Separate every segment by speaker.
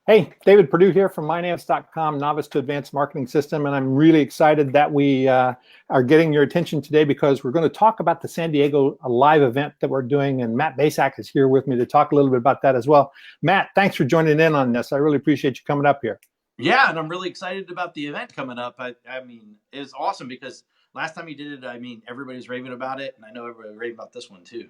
Speaker 1: Hey, David Perdue here from MyNAMS.com, Novice to Advanced Marketing System, and I'm really excited that we are getting your attention today because we're going to talk about the San Diego live event that we're doing, and Matt Bacak is here with me to talk a little bit about that as well. Matt, thanks for joining in on this. I really appreciate you coming up here.
Speaker 2: Yeah, and I'm really excited about the event coming up. I mean, it's awesome because last time you did it, I mean, everybody was raving about it, and I know everybody was raving about this one too.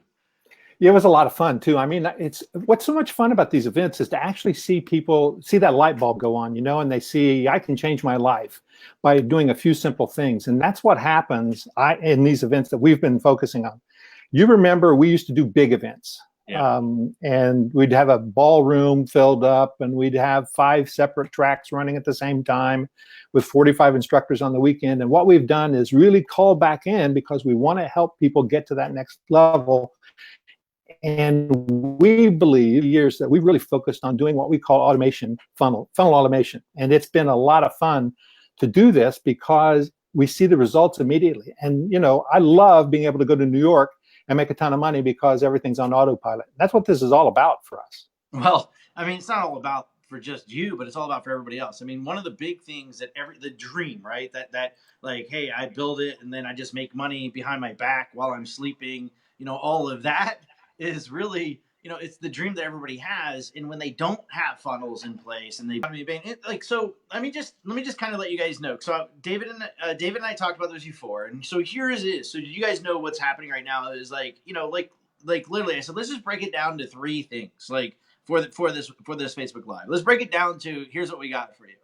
Speaker 1: Yeah, it was a lot of fun too. I mean, it's what's so much fun about these events is to actually see people see that light bulb go on, and they see I can change my life by doing a few simple things. And that's what happens in these events that we've been focusing on. You remember we used to do big events,
Speaker 2: Yeah.
Speaker 1: and we'd have a ballroom filled up, and we'd have 5 separate tracks running at the same time with 45 instructors on the weekend. And what we've done is really call back in because we want to help people get to that next level. And we believe years that we've really focused on doing what we call automation, funnel automation. And it's been a lot of fun to do this because we see the results immediately. And, I love being able to go to New York and make a ton of money because everything's on autopilot. That's what this is all about for us.
Speaker 2: Well, I mean, it's not all about for just you, but it's all about for everybody else. I mean, one of the big things that the dream, right? That like, hey, I build it and then I just make money behind my back while I'm sleeping. All of that is really, it's the dream that everybody has. And when they don't have funnels in place, and so let me just kind of let you guys know. So David and I talked about this before, and so here it is. So you guys know what's happening right now is like literally, I said, let's just break it down to 3 things, like for this Facebook Live. Let's break it down to here's what we got for you.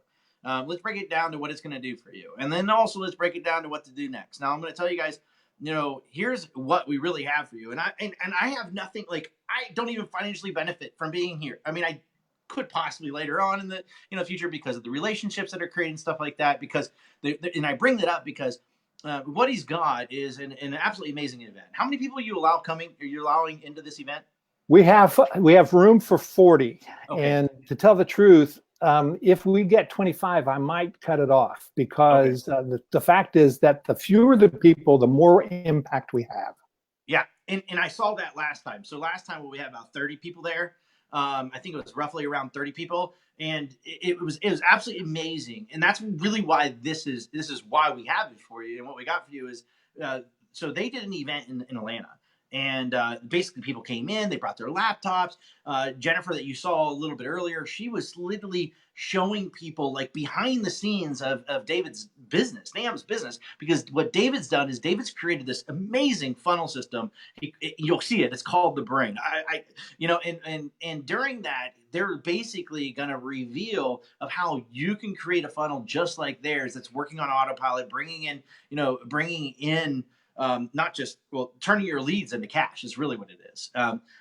Speaker 2: Let's break it down to what it's going to do for you, and then also let's break it down to what to do next. Now I'm going to tell you guys, here's what we really have for you, and I have nothing, like I don't even financially benefit from being here. I mean, I could possibly later on in the future because of the relationships that are creating stuff like that. Because and I bring that up because what he's got is an absolutely amazing event. How many people you allow coming? Are you allowing into this event?
Speaker 1: We have room for 40.
Speaker 2: Okay.
Speaker 1: And to tell the truth, if we get 25, I might cut it off because the fact is that the fewer the people, the more impact we have.
Speaker 2: Yeah, and I saw that last time. So last time we had about 30 people there. I think it was roughly around 30 people, and it was absolutely amazing. And that's really why this is why we have it for you. And what we got for you is so they did an event in Atlanta. And basically, people came in. They brought their laptops. Jennifer, that you saw a little bit earlier, she was literally showing people like behind the scenes of David's business, NAMS business. Because what David's done is David's created this amazing funnel system. You'll see it. It's called the Brain. And during that, they're basically going to reveal of how you can create a funnel just like theirs that's working on autopilot, bringing in not just turning your leads into cash is really what it is.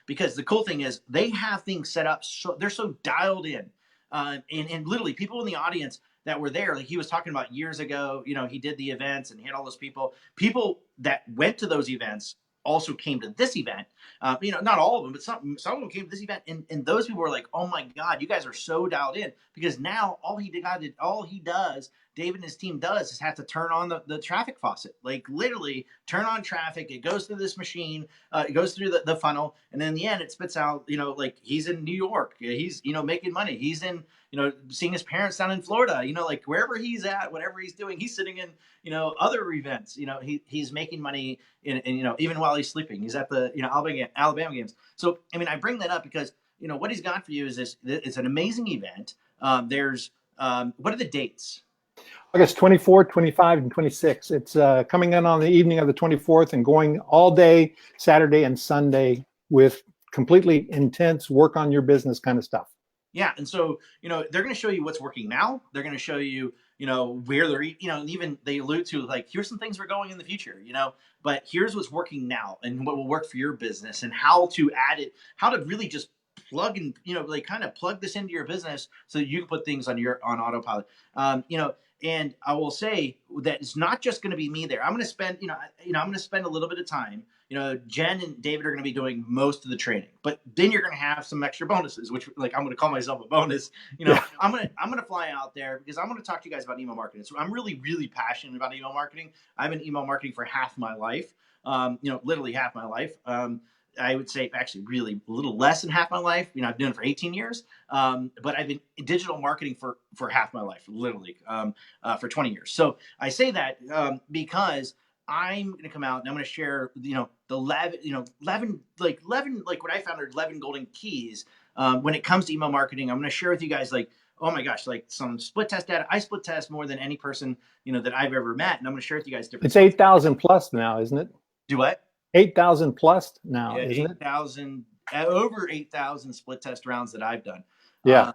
Speaker 2: Because the cool thing is they have things set up so they're so dialed in, and literally people in the audience that were there, like he was talking about years ago. He did the events and he had all those people that went to those events also came to this event. Not all of them, but some of them came to this event, and those people were like, "Oh my God, you guys are so dialed in!" Because now all he does, David and his team does, is have to turn on the traffic faucet. Like literally, turn on traffic. It goes through this machine. It goes through the funnel, and then in the end, it spits out. Like he's in New York. He's making money. He's in seeing his parents down in Florida. Like wherever he's at, whatever he's doing, he's sitting in other events. He's making money in even while he's sleeping. He's at the Alabama games. So I mean, I bring that up because what he's got for you is this. It's an amazing event. There's what are the dates?
Speaker 1: August 24th, 25, and 26. It's coming in on the evening of the 24th and going all day, Saturday and Sunday, with completely intense work on your business kind of stuff.
Speaker 2: Yeah, and so they're going to show you what's working now. They're going to show you where they're and even they allude to like here's some things we're going in the future. But here's what's working now and what will work for your business and how to add it, how to really just plug and like kind of plug this into your business so that you can put things on autopilot. And I will say that it's not just going to be me there. I'm going to spend I'm going to spend a little bit of time. Jen and David are going to be doing most of the training, but then you're going to have some extra bonuses, which like I'm going to call myself a bonus. I'm going to fly out there because I'm going to talk to you guys about email marketing. So I'm really, really passionate about email marketing. I've been email marketing for half my life. Literally half my life. I would say actually really a little less than half my life. You know, I've been doing it for 18 years, but I've been in digital marketing for half my life, literally, for 20 years. So I say that because I'm going to come out and I'm going to share, you know, the 11, like what I found are 11 golden keys when it comes to email marketing. I'm going to share with you guys, like, oh my gosh, like some split test data. I split test more than any person, you know, that I've ever met. And I'm going to share with you guys different.
Speaker 1: It's 8,000 plus now, isn't it?
Speaker 2: Do what?
Speaker 1: 8,000 plus now,
Speaker 2: Yeah,
Speaker 1: isn't it?
Speaker 2: 8,000, over 8,000 split test rounds that I've done.
Speaker 1: Yeah.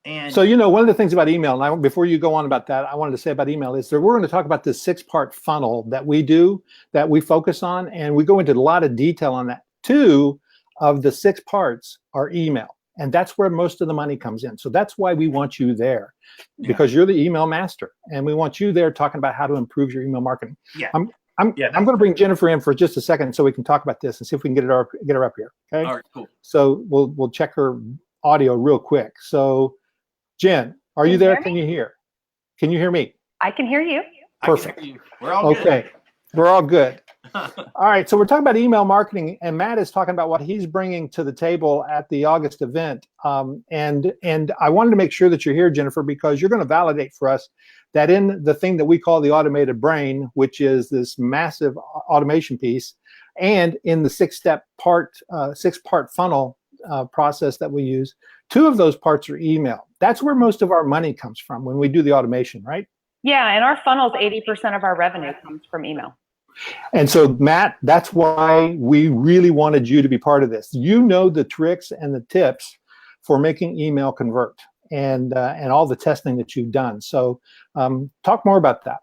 Speaker 2: And
Speaker 1: so, you know, one of the things about email, and before you go on about that, I wanted to say about email is that we're going to talk about this 6-part funnel that we do, that we focus on, and we go into a lot of detail on that. 2 of the 6 parts are email, and that's where most of the money comes in. So that's why we want you there, because you're the email master, and we want you there talking about how to improve your email marketing.
Speaker 2: Yeah.
Speaker 1: I'm going to bring Jennifer in for just a second so we can talk about this and see if we can get her up here. Okay.
Speaker 2: All right. Cool.
Speaker 1: So we'll check her audio real quick. So, Jen, are you there? Can you hear? Can you hear me?
Speaker 3: I can hear you.
Speaker 1: Perfect.
Speaker 2: Hear you. We're all good.
Speaker 1: Okay. We're all good. All right. So we're talking about email marketing, and Matt is talking about what he's bringing to the table at the August event. And I wanted to make sure that you're here, Jennifer, because you're going to validate for us that in the thing that we call the automated brain, which is this massive automation piece, and in the 6-part funnel process that we use, 2 of those parts are email. That's where most of our money comes from when we do the automation, right?
Speaker 3: Yeah, and our funnels, 80% of our revenue comes from email.
Speaker 1: And so, Matt, that's why we really wanted you to be part of this. You know the tricks and the tips for making email convert, and all the testing that you've done. So talk more about that.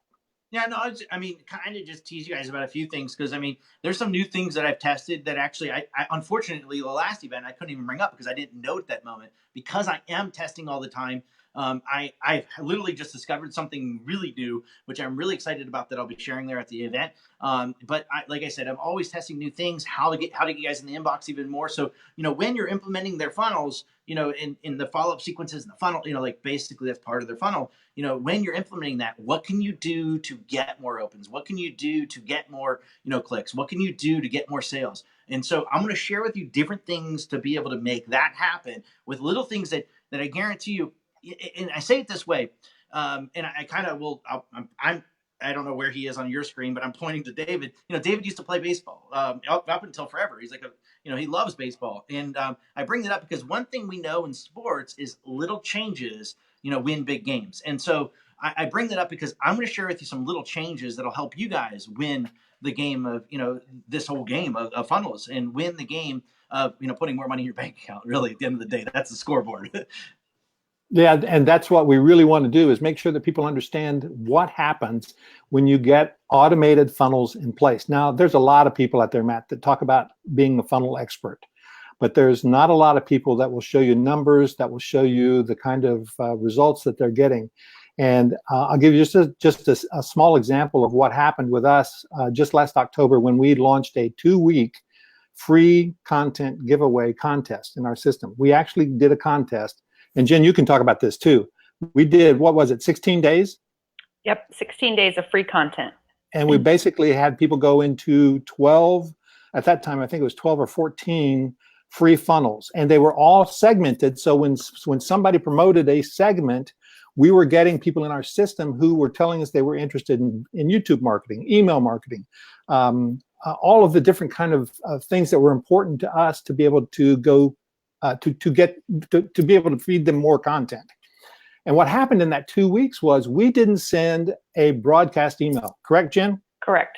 Speaker 2: Yeah, no, I mean, kind of just tease you guys about a few things, because I mean, there's some new things that I've tested that actually, I unfortunately, the last event I couldn't even bring up because I didn't know at that moment, because I am testing all the time. I've literally just discovered something really new, which I'm really excited about, that I'll be sharing there at the event. But like I said, I'm always testing new things, how to get you guys in the inbox even more. So, you know, when you're implementing their funnels, you know, in the follow-up sequences in the funnel, you know, like basically that's part of their funnel. You know, when you're implementing that, what can you do to get more opens? What can you do to get more, you know, clicks? What can you do to get more sales? And so I'm going to share with you different things to be able to make that happen, with little things that I guarantee you. And I say it this way, and I kind of will. I don't know where he is on your screen, but I'm pointing to David. You know, David used to play baseball up until forever. He's like he loves baseball, and I bring that up because one thing we know in sports is little changes, you know, win big games. And so I bring that up because I'm going to share with you some little changes that'll help you guys win the game of, you know, this whole game of funnels, and win the game of, you know, putting more money in your bank account. Really, at the end of the day, that's the scoreboard.
Speaker 1: Yeah, and that's what we really want to do, is make sure that people understand what happens when you get automated funnels in place. Now, there's a lot of people out there, Matt, that talk about being a funnel expert, but there's not a lot of people that will show you numbers, that will show you the kind of results that they're getting. And I'll give you just a small example of what happened with us just last October, when we launched a 2-week free content giveaway contest in our system. We actually did a contest. And Jen, you can talk about this too. We did, what was it, 16 days?
Speaker 3: Yep, 16 days of free content.
Speaker 1: And we basically had people go into 12, at that time, I think it was 12 or 14 free funnels. And they were all segmented. So when somebody promoted a segment, we were getting people in our system who were telling us they were interested in YouTube marketing, email marketing, all of the different kind of things that were important to us to be able to go to be able to feed them more content. And what happened in that 2 weeks was we didn't send a broadcast email. Correct, Jen?
Speaker 3: Correct.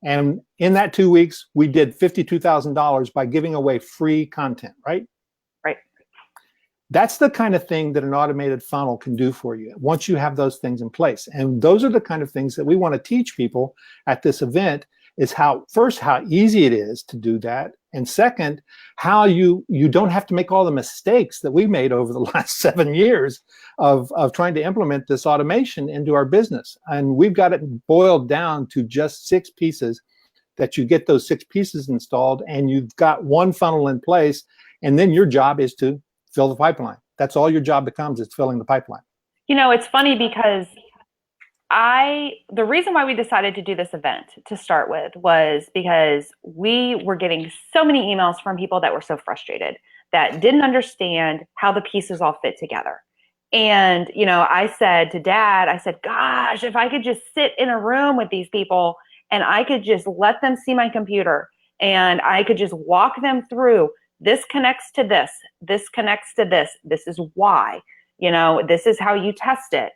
Speaker 1: And in that 2 weeks, we did $52,000 by giving away free content, right?
Speaker 3: Right.
Speaker 1: That's the kind of thing that an automated funnel can do for you once you have those things in place. And those are the kind of things that we want to teach people at this event, is how easy it is to do that. And second, how you don't have to make all the mistakes that we made over the last 7 years of trying to implement this automation into our business. And we've got it boiled down to just 6 pieces, that you get those 6 pieces installed, and you've got one funnel in place. And then your job is to fill the pipeline. That's all your job becomes, is filling the pipeline.
Speaker 3: You know, it's funny because The reason why we decided to do this event to start with was because we were getting so many emails from people that were so frustrated, that didn't understand how the pieces all fit together. And, I said to Dad, I said, gosh, if I could just sit in a room with these people and I could just let them see my computer and I could just walk them through, this connects to this connects to this is why, this is how you test it.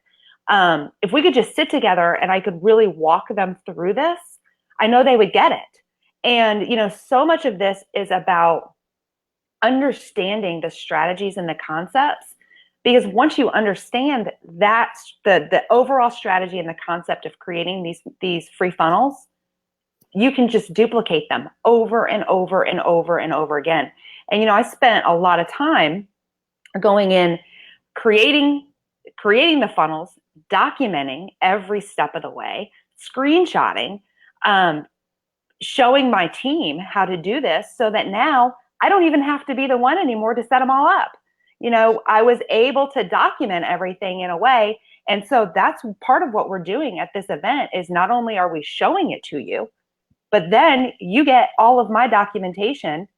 Speaker 3: If we could just sit together and I could really walk them through this, I know they would get it. And, so much of this is about understanding the strategies and the concepts, because once you understand that, the overall strategy and the concept of creating these free funnels, you can just duplicate them over and over and over and over again. And, I spent a lot of time going in, creating the funnels, documenting every step of the way, screenshotting, showing my team how to do this, so that now I don't even have to be the one anymore to set them all up. I was able to document everything in a way. And so that's part of what we're doing at this event, is not only are we showing it to you, but then you get all of my documentation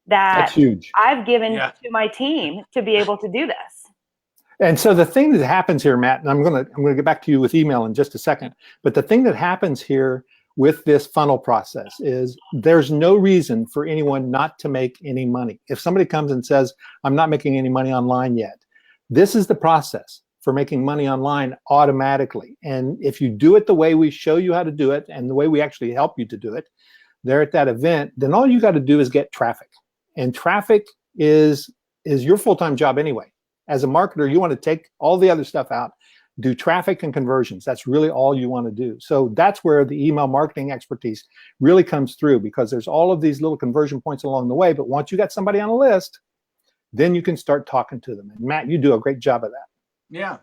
Speaker 1: That's
Speaker 3: that
Speaker 1: huge.
Speaker 3: I've given to my team to be able to do this.
Speaker 1: And so the thing that happens here, Matt, and I'm going to get back to you with email in just a second, but the thing that happens here with this funnel process is there's no reason for anyone not to make any money. If somebody comes and says, I'm not making any money online yet, this is the process for making money online automatically. And if you do it the way we show you how to do it and the way we actually help you to do it there at that event, then all you got to do is get traffic. And traffic is your full-time job anyway. As a marketer, you want to take all the other stuff out, do traffic and conversions. That's really all you want to do. So that's where the email marketing expertise really comes through, because there's all of these little conversion points along the way. But once you got somebody on a list, then you can start talking to them. And Matt, you do a great job of that.
Speaker 2: Yeah.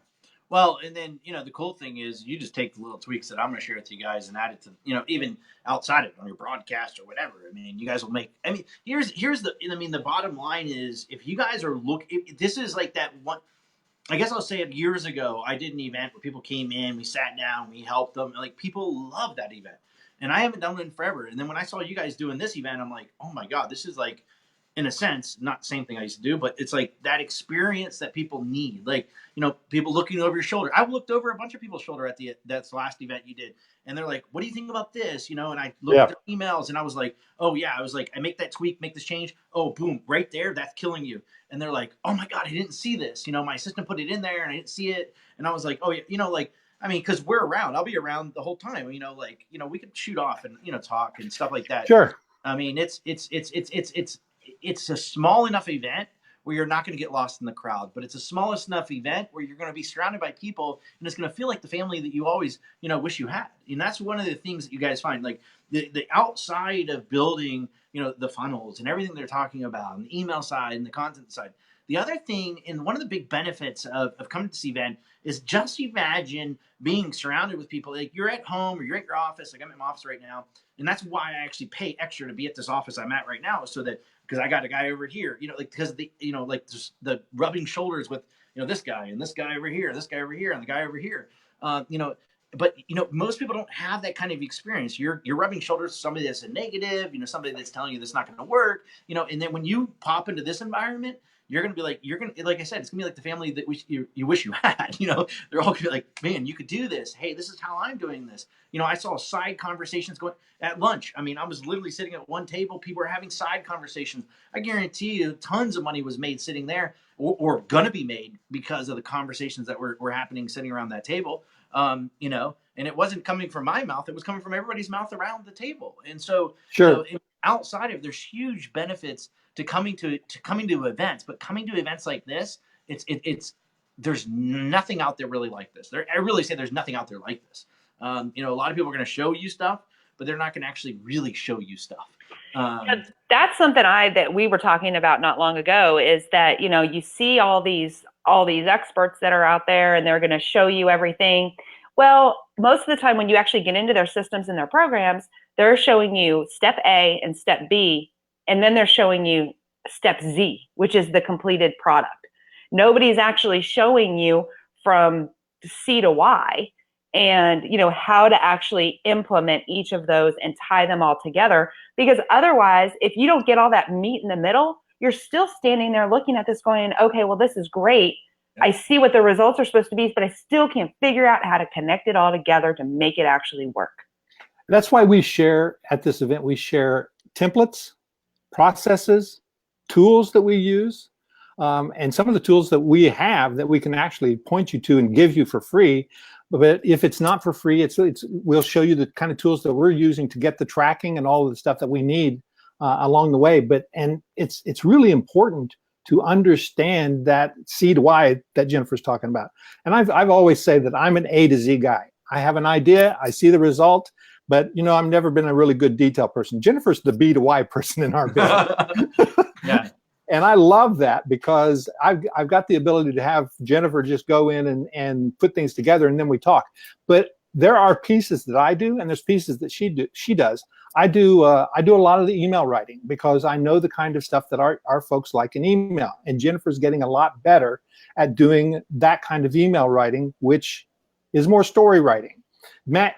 Speaker 2: Well, and then, the cool thing is you just take the little tweaks that I'm going to share with you guys and add it to, even outside of it on your broadcast or whatever. I mean, you guys will make, here's the bottom line is, if you guys are this is like that one, I guess I'll say it, years ago, I did an event where people came in, we sat down, we helped them. Like, people love that event. And I haven't done it in forever. And then when I saw you guys doing this event, I'm like, oh my God, this is like, in a sense, not the same thing I used to do, but it's like that experience that people need. Like, people looking over your shoulder. I looked over a bunch of people's shoulder at that's last event you did. And they're like, what do you think about this? And I looked at their emails and I was like, oh yeah. I was like, I make that tweak, make this change. Oh, boom, right there. That's killing you. And they're like, oh my God, I didn't see this. My assistant put it in there and I didn't see it. And I was like, oh yeah, cause we're around, I'll be around the whole time, we could shoot off and, talk and stuff like that.
Speaker 1: Sure.
Speaker 2: It's a small enough event where you're not going to get lost in the crowd, but it's a small enough event where you're going to be surrounded by people and it's going to feel like the family that you always, wish you had. And that's one of the things that you guys find, like the outside of building, the funnels and everything they're talking about, and the email side and the content side. The other thing, and one of the big benefits of coming to this event, is just imagine being surrounded with people. Like, you're at home or you're at your office. Like, I'm at my office right now. And that's why I actually pay extra to be at this office I'm at right now, so that, because I got a guy over here, because just the rubbing shoulders with, this guy and this guy over here, this guy over here, and the guy over here, but most people don't have that kind of experience. You're rubbing shoulders with somebody that's a negative, somebody that's telling you that's not going to work, and then when you pop into this environment, you're going to be like, like I said, it's going to be like the family that you wish you had. They're all going to be like, man, you could do this. Hey, this is how I'm doing this. I saw side conversations going at lunch. I was literally sitting at one table. People were having side conversations. I guarantee you tons of money was made sitting there, or going to be made, because of the conversations that were happening sitting around that table. And it wasn't coming from my mouth. It was coming from everybody's mouth around the table. And so,
Speaker 1: sure.
Speaker 2: Outside of, there's huge benefits to coming to events, but coming to events like this, it's there's nothing out there really like this. I really say there's nothing out there like this. A lot of people are going to show you stuff, but they're not going to actually really show you stuff.
Speaker 3: That's something that we were talking about not long ago, is that, you see all these experts that are out there and they're going to show you everything. Well, most of the time when you actually get into their systems and their programs, they're showing you step A and step B, and then they're showing you step Z, which is the completed product. Nobody's actually showing you from C to Y. and how to actually implement each of those and tie them all together. Because otherwise, if you don't get all that meat in the middle, you're still standing there looking at this going, okay, well, this is great. I see what the results are supposed to be, but I still can't figure out how to connect it all together to make it actually work.
Speaker 1: That's why we share at this event, we share templates, processes, tools that we use, and some of the tools that we have that we can actually point you to and give you for free. But if it's not for free, we'll show you the kind of tools that we're using to get the tracking and all of the stuff that we need along the way. And it's really important to understand that C to Y that Jennifer's talking about. And I've always said that I'm an A to Z guy. I have an idea, I see the result, but I've never been a really good detail person. Jennifer's the B to Y person in our business.
Speaker 2: Yeah.
Speaker 1: And I love that because I've got the ability to have Jennifer just go in and put things together, and then we talk. But there are pieces that I do, and there's pieces that she does. I do a lot of the email writing because I know the kind of stuff that our folks like in email. And Jennifer's getting a lot better at doing that kind of email writing, which is more story writing. Matt,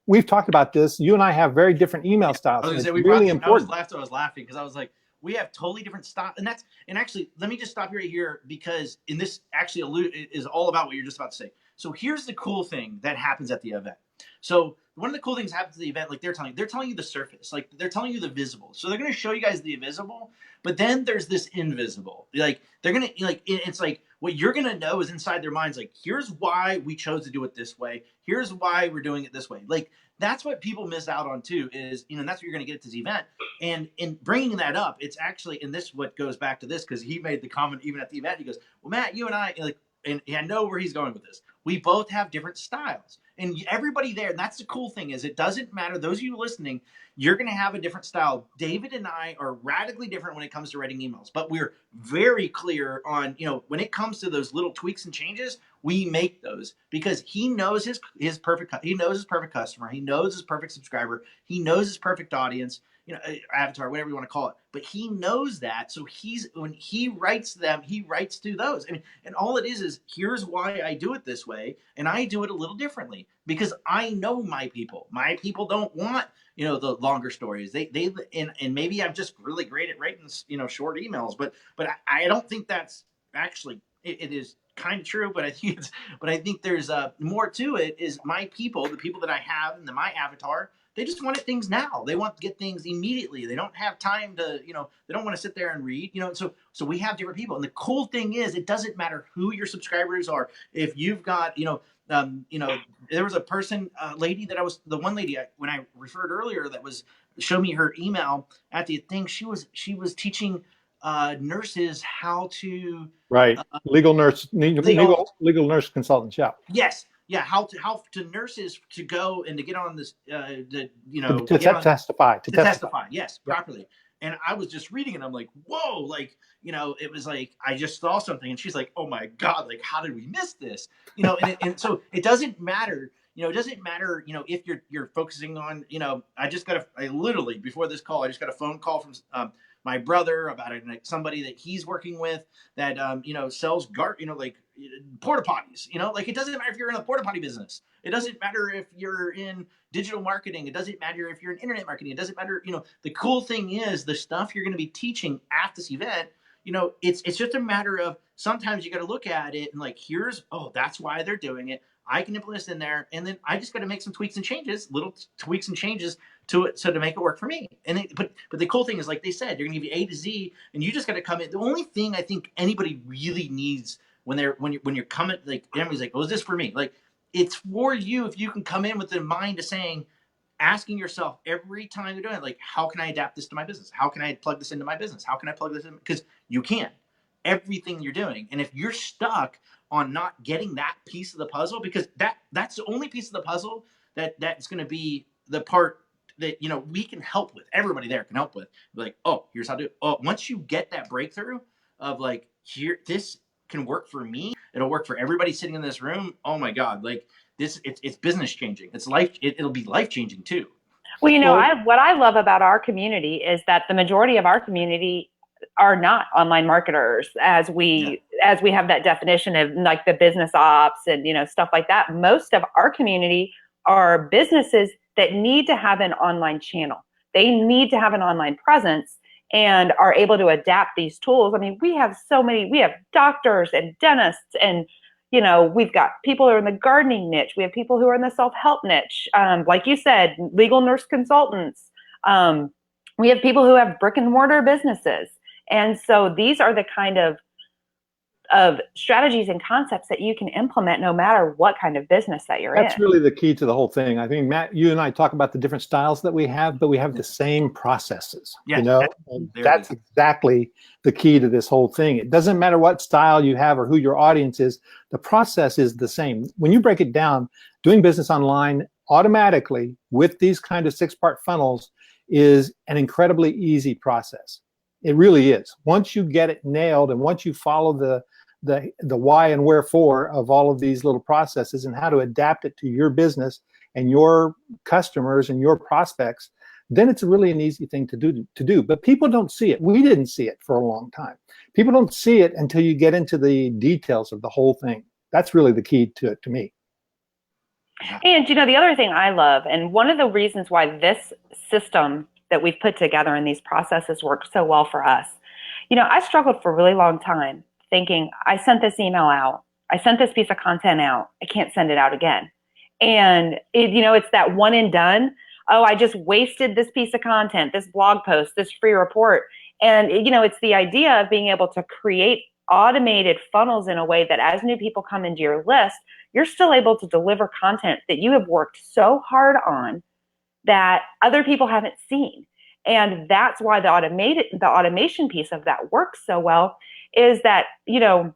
Speaker 1: we've talked about this. You and I have very different email styles.
Speaker 2: I was
Speaker 1: it's
Speaker 2: gonna say,
Speaker 1: really important.
Speaker 2: I was laughing because I was like, we have totally different styles, and actually, let me just stop you right here because this actually is all about what you're just about to say. So here's the cool thing that happens at the event. So one of the cool things happens at the event, like they're telling you the surface, like they're telling you the visible. So they're going to show you guys the visible, but then there's this invisible. Like they're going to it's like what you're going to know is inside their minds. Like, here's why we chose to do it this way. Here's why we're doing it this way. Like that's what people miss out on too. Is and that's what you're going to get at this event. And in bringing that up, it's actually, and this what goes back to this because he made the comment even at the event. He goes, "Well, Matt, you and I like." And I know where he's going with this. We both have different styles. And everybody there, and that's the cool thing is it doesn't matter. Those of you listening, you're going to have a different style. David and I are radically different when it comes to writing emails. But we're very clear on, when it comes to those little tweaks and changes, we make those because he knows his perfect customer. He knows his perfect subscriber. He knows his perfect audience. Avatar, whatever you want to call it, but he knows that. So when he writes them, he writes to those. And all it is here's why I do it this way. And I do it a little differently because I know my people. My people don't want, the longer stories. And maybe I'm just really great at writing, short emails, but I don't think that's actually, it is kind of true, but I think there's more to it is my people, the people that I have in my avatar, they just want things now. They want to get things immediately. They don't have time to, they don't want to sit there and read, so we have different people. And the cool thing is it doesn't matter who your subscribers are. If you've got, there was a person, lady the one lady when I referred earlier that was show me her email at the thing. She was teaching nurses how to
Speaker 1: legal nurse consultant.
Speaker 2: Yes. Yeah, how to nurses to go and to get on this,
Speaker 1: to testify.
Speaker 2: Yes, properly. And I was just reading it. I'm like, whoa, like, it was like, I just saw something. And she's like, oh my God, like, how did we miss this? And so it doesn't matter, if you're focusing on, I literally, before this call, I just got a phone call from my brother about somebody that he's working with that, sells porta potties, it doesn't matter if you're in the porta potty business. It doesn't matter if you're in digital marketing. It doesn't matter if you're in internet marketing. It doesn't matter. The cool thing is the stuff you're going to be teaching at this event, it's just a matter of sometimes you got to look at it and that's why they're doing it. I can implement this in there. And then I just got to make some little tweaks and changes to it. So to make it work for me. But the cool thing is, like they said, they're going to give you A to Z and you just got to come in. The only thing I think anybody really needs when you're coming, like everybody's like, oh, is this for me? Like it's for you. If you can come in with the mind of asking yourself every time you're doing it, like, how can I adapt this to my business? How can I plug this into my business? How can I plug this in? Because you can. Everything you're doing. And if you're stuck on not getting that piece of the puzzle, because that's the only piece of the puzzle that's going to be the part that, we can help with. Everybody there can help with. Like, oh, here's how to do it. Oh, once you get that breakthrough of like, here, this can work for me. It'll work for everybody sitting in this room. Oh my God. Like this, it's business changing. It's it'll be life changing too.
Speaker 3: Well, what I love about our community is that the majority of our community are not online marketers as we have that definition of like the business ops and, you know, stuff like that. Most of our community are businesses that need to have an online channel. They need to have an online presence and are able to adapt these tools. I mean, we have doctors and dentists, and, you know, we've got people who are in the gardening niche. We have people who are in the self-help niche. Like you said, legal nurse consultants. We have people who have brick and mortar businesses. And so these are the kind of strategies and concepts that you can implement no matter what kind of business that you're in.
Speaker 1: That's really the key to the whole thing. I think, Matt, you and I talk about the different styles that we have, but we have the same processes.
Speaker 2: Yeah,
Speaker 1: you know, that's exactly the key to this whole thing. It doesn't matter what style you have or who your audience is. The process is the same. When you break it down, doing business online automatically with these kind of 6-part funnels is an incredibly easy process. It really is. Once you get it nailed and once you follow the why and wherefore of all of these little processes and how to adapt it to your business and your customers and your prospects, then it's really an easy thing to do. But people don't see it. We didn't see it for a long time. People don't see it until you get into the details of the whole thing. That's really the key to it to me.
Speaker 3: And, you know, the other thing I love, and one of the reasons why this system that we've put together and these processes work so well for us, you know, I struggled for a really long time thinking, I sent this email out, I sent this piece of content out, I can't send it out again. And you know, it's that one and done. Oh, I just wasted this piece of content, this blog post, this free report. And you know, it's the idea of being able to create automated funnels in a way that as new people come into your list, you're still able to deliver content that you have worked so hard on that other people haven't seen. And that's why the automation piece of that works so well, is that, you know,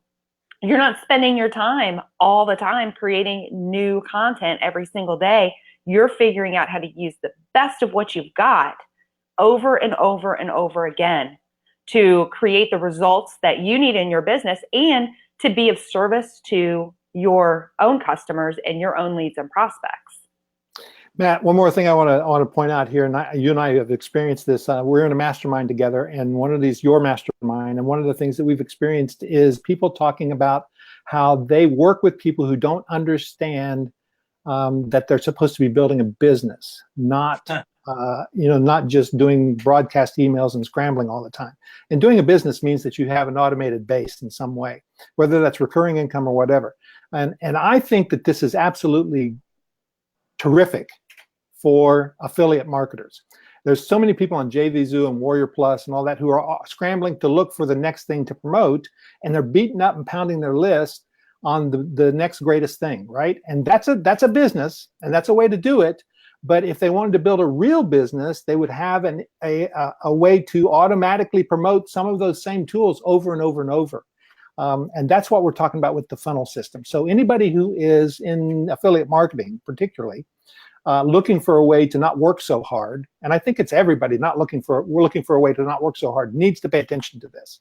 Speaker 3: you're not spending your time all the time creating new content every single day. You're figuring out how to use the best of what you've got over and over and over again to create the results that you need in your business and to be of service to your own customers and your own leads and prospects.
Speaker 1: Matt, one more thing I want to point out here, and you and I have experienced this. We're in a mastermind together, and one of these, your mastermind, and one of the things that we've experienced is people talking about how they work with people who don't understand that they're supposed to be building a business, not you know, not just doing broadcast emails and scrambling all the time. And doing a business means that you have an automated base in some way, whether that's recurring income or whatever. And I think that this is absolutely terrific for affiliate marketers. There's so many people on JVZoo and Warrior Plus and all that who are scrambling to look for the next thing to promote, and they're beating up and pounding their list on the next greatest thing, right? And that's a business, and that's a way to do it. But if they wanted to build a real business, they would have a way to automatically promote some of those same tools over and over and over. And that's what we're talking about with the funnel system. So anybody who is in affiliate marketing, particularly, looking for a way to not work so hard, and I think it's everybody we're looking for a way to not work so hard, needs to pay attention to this.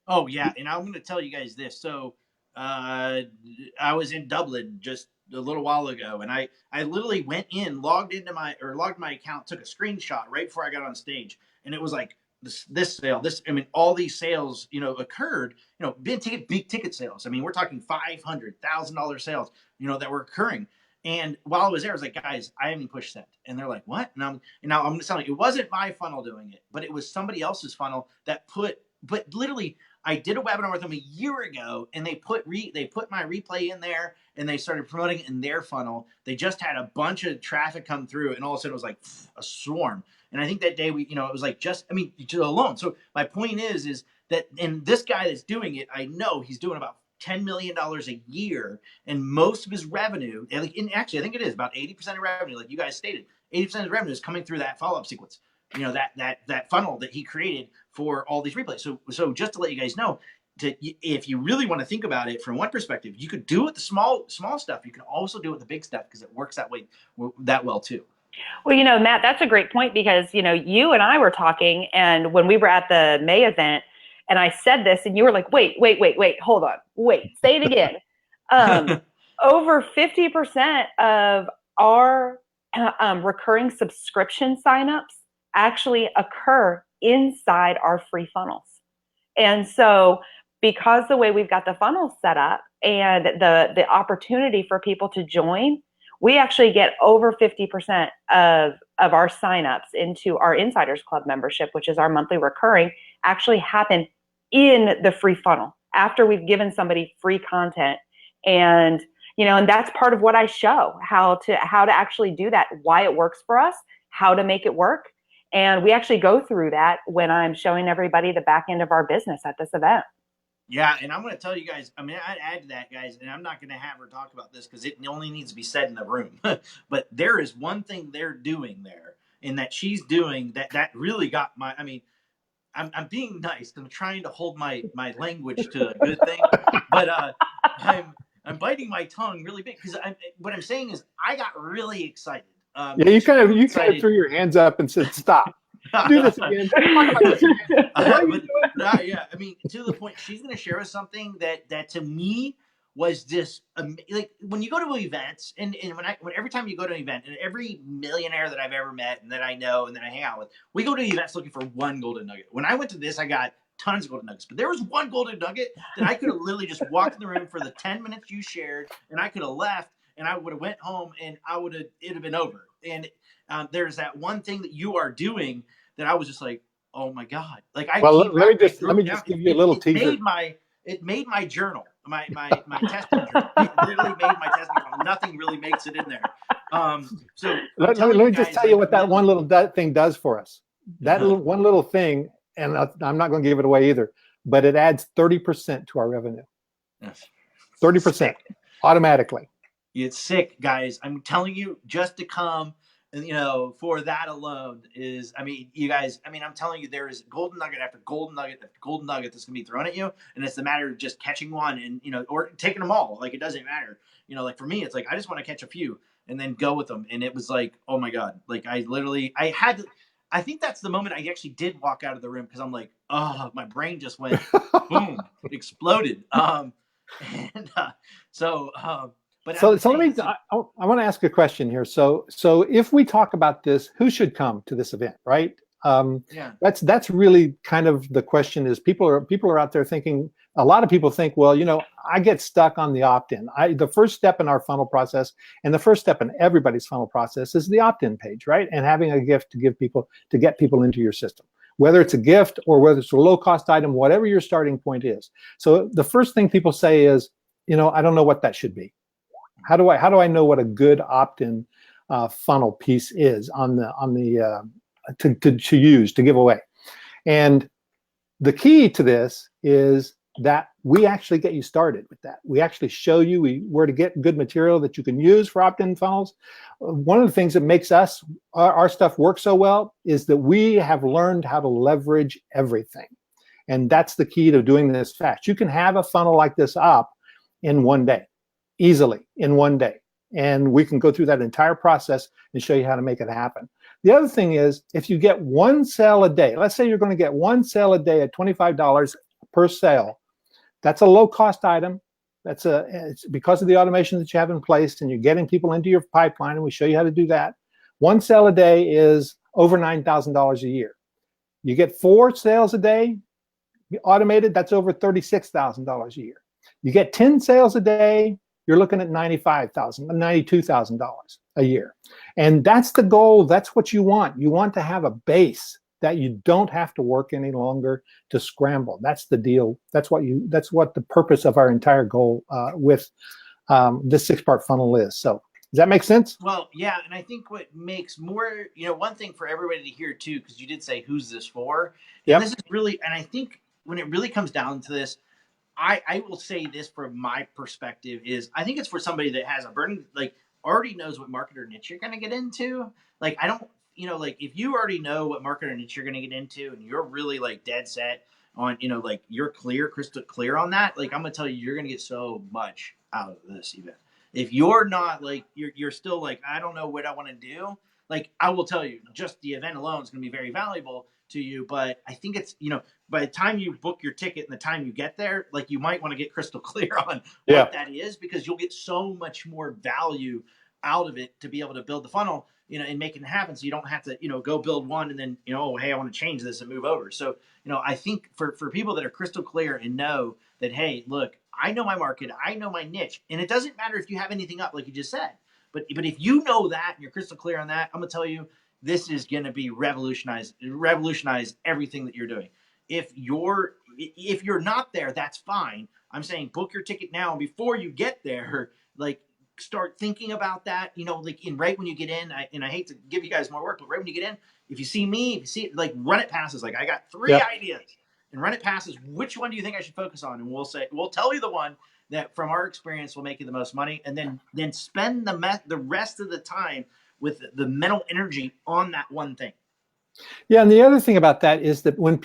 Speaker 2: Oh yeah, and I'm going to tell you guys this. So I was in Dublin just a little while ago, and I literally went in, logged my account, took a screenshot right before I got on stage, and it was like this sale, all these sales, you know, occurred, you know, big ticket sales. I mean, we're talking $500,000 sales, you know, that were occurring. And while I was there, I was like, guys, I haven't pushed send. And they're like, what? And now I'm telling you, it wasn't my funnel doing it, but it was somebody else's funnel that but literally, I did a webinar with them a year ago, and they put my replay in there, and they started promoting it in their funnel. They just had a bunch of traffic come through, and all of a sudden it was like a swarm. And I think that day it was like alone. So my point is that, and this guy that's doing it, I know he's doing about $10 million a year, and most of his revenue, and actually I think it is about 80% of revenue, like you guys stated, 80% of revenue is coming through that follow-up sequence. You know, that funnel that he created for all these replays. So just to let you guys know, if you really want to think about it from one perspective, you could do it the small stuff. You can also do it the big stuff, because it works that well too.
Speaker 3: Well, you know, Matt, that's a great point, because, you know, you and I were talking, and when we were at the May event, and I said this, and you were like, wait, hold on, say it again. Over 50% of our recurring subscription signups actually occur inside our free funnels. And so because the way we've got the funnel set up and the opportunity for people to join, we actually get over 50% of our signups into our Insiders Club membership, which is our monthly recurring, actually happen in the free funnel after we've given somebody free content. And and that's part of what I show, how to actually do that, why it works for us, how to make it work. And we actually go through that when I'm showing everybody the back end of our business at this event.
Speaker 2: Yeah, and I'm going to tell you guys, I mean, I'd add to that, guys, and I'm not going to have her talk about this because it only needs to be said in the room. But there is one thing they're doing there, and that she's doing that really got my, I mean, I'm being nice. I'm trying to hold my language to a good thing, but I'm biting my tongue really big because what I'm saying is I got really excited.
Speaker 1: Yeah, you kind of threw your hands up and said, "Stop, do this again." Talk about this again.
Speaker 2: Yeah, I mean, to the point, she's going to share us something that to me was just like when you go to events, and when every time you go to an event, and every millionaire that I've ever met and that I know and that I hang out with, we go to events looking for one golden nugget. When I went to this, I got tons of golden nuggets, but there was one golden nugget that I could have literally just walked in the room for the 10 minutes you shared, and I could have left, and I would have went home, and it'd have been over. And there's that one thing that you are doing that I was just like, oh my God! Like
Speaker 1: let me just give you a little teaser.
Speaker 2: It made my journal, my testing journal. It literally made my testing journal. Nothing really makes it in there. So
Speaker 1: let me just tell you what that one little thing does for us. That one little thing, and I'm not going to give it away either, but it adds 30% to our revenue. 30% automatically.
Speaker 2: It's sick, guys. I'm telling you, just to come, for that alone is, I mean, you guys, I mean, I'm telling you, there is golden nugget after golden nugget after golden nugget that's going to be thrown at you. And it's the matter of just catching one and, or taking them all. Like, it doesn't matter. Like for me, it's like, I just want to catch a few and then go with them. And it was like, oh my God. Like I think that's the moment I actually did walk out of the room because I'm like, oh, my brain just went boom, exploded. So
Speaker 1: let me. I want to ask a question here. So if we talk about this, who should come to this event, right?
Speaker 2: Yeah.
Speaker 1: That's really kind of the question. Is people are out there thinking. A lot of people think, well, I get stuck on the opt-in. The first step in our funnel process, and the first step in everybody's funnel process, is the opt-in page, right? And having a gift to get people into your system, whether it's a gift or whether it's a low-cost item, whatever your starting point is. So the first thing people say is, I don't know what that should be. How do I know what a good opt-in funnel piece is to use to give away? And the key to this is that we actually get you started with that. We actually show you where to get good material that you can use for opt-in funnels. One of the things that makes our stuff work so well is that we have learned how to leverage everything. And that's the key to doing this fast. You can have a funnel like this up in one day, easily in one day. And we can go through that entire process and show you how to make it happen. The other thing is, if you get one sale a day, let's say you're going to get one sale a day at $25 per sale, that's a low-cost item. It's because of the automation that you have in place, and you're getting people into your pipeline, and we show you how to do that. One sale a day is over $9,000 a year. You get 4 sales a day automated, that's over $36,000 a year. You get 10 sales a day, you're looking at $95,000, $92,000 a year. And that's the goal. That's what you want. You want to have a base that you don't have to work any longer to scramble. That's the deal. That's what the purpose of our entire goal with this 6-part funnel is. So does that make sense?
Speaker 2: Well, yeah. And I think what makes more, one thing for everybody to hear too, because you did say, who's this for? And this is really, and I think when it really comes down to this, I will say this from my perspective is I think it's for somebody that has a burning, like already knows what market or niche you're going to get into. Like, I don't, like if you already know what market or niche you're going to get into and you're really like dead set on, like you're crystal clear on that, like I'm going to tell you, you're going to get so much out of this event. If you're not like, you're still like, I don't know what I want to do. Like, I will tell you, just the event alone is going to be very valuable to you. But I think it's, by the time you book your ticket and the time you get there, like you might want to get crystal clear on what that is, because you'll get so much more value out of it to be able to build the funnel. and making it happen. So you don't have to, go build one and then, oh, hey, I want to change this and move over. So, I think for people that are crystal clear and know that, hey, look, I know my market, I know my niche, and it doesn't matter if you have anything up, like you just said, but if you know that and you're crystal clear on that, I'm gonna tell you, this is going to be revolutionize everything that you're doing. If you're not there, that's fine. I'm saying book your ticket now. Before you get there, like, start thinking about that, like right when you get in, and I hate to give you guys more work, but right when you get in, if you see me, if you see it, like, run it past us. Like, I got 3 ideas, and run it past us. Which one do you think I should focus on? And we'll tell you the one that from our experience will make you the most money. And then spend the rest of the time with the mental energy on that one thing.
Speaker 1: Yeah, and the other thing about that is that when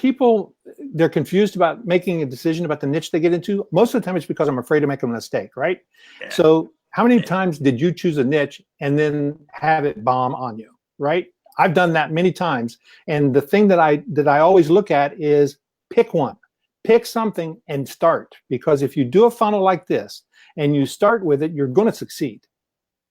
Speaker 1: they're confused about making a decision about the niche they get into, most of the time it's because I'm afraid of making a mistake, right? Yeah. So how many times did you choose a niche and then have it bomb on you, right? I've done that many times. And the thing that I always look at is pick one. Pick something and start. Because if you do a funnel like this and you start with it, you're going to succeed.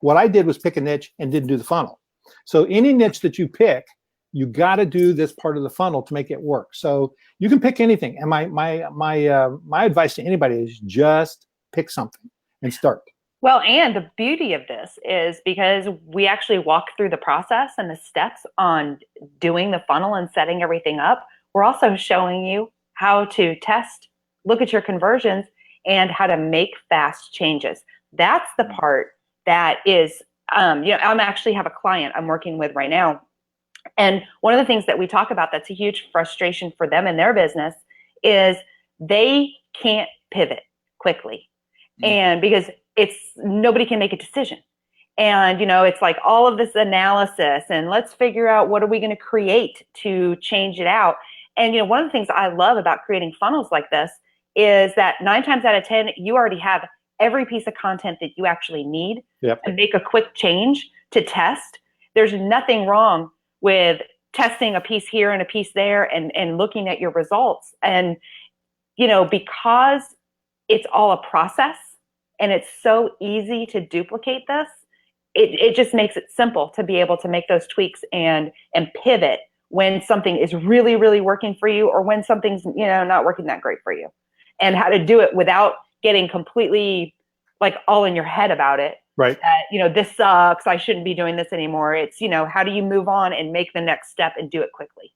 Speaker 1: What I did was pick a niche and didn't do the funnel. So any niche that you pick, you got to do this part of the funnel to make it work. So you can pick anything. And my advice to anybody is just pick something and start.
Speaker 3: Well, and the beauty of this is because we actually walk through the process and the steps on doing the funnel and setting everything up. We're also showing you how to test, look at your conversions, and how to make fast changes. That's the part that is, I'm actually have a client I'm working with right now. And one of the things that we talk about that's a huge frustration for them in their business is they can't pivot quickly. And because nobody can make a decision. And, it's like all of this analysis and let's figure out what are we going to create to change it out. And, one of the things I love about creating funnels like this is that 9 times out of 10, you already have every piece of content that you actually need to make a quick change to test. There's nothing wrong with testing a piece here and a piece there and looking at your results. And, because it's all a process and it's so easy to duplicate this, it just makes it simple to be able to make those tweaks and pivot when something is really, really working for you or when something's, not working that great for you, and how to do it without getting completely like all in your head about it.
Speaker 1: Right.
Speaker 3: That, this sucks. I shouldn't be doing this anymore. It's, how do you move on and make the next step and do it quickly?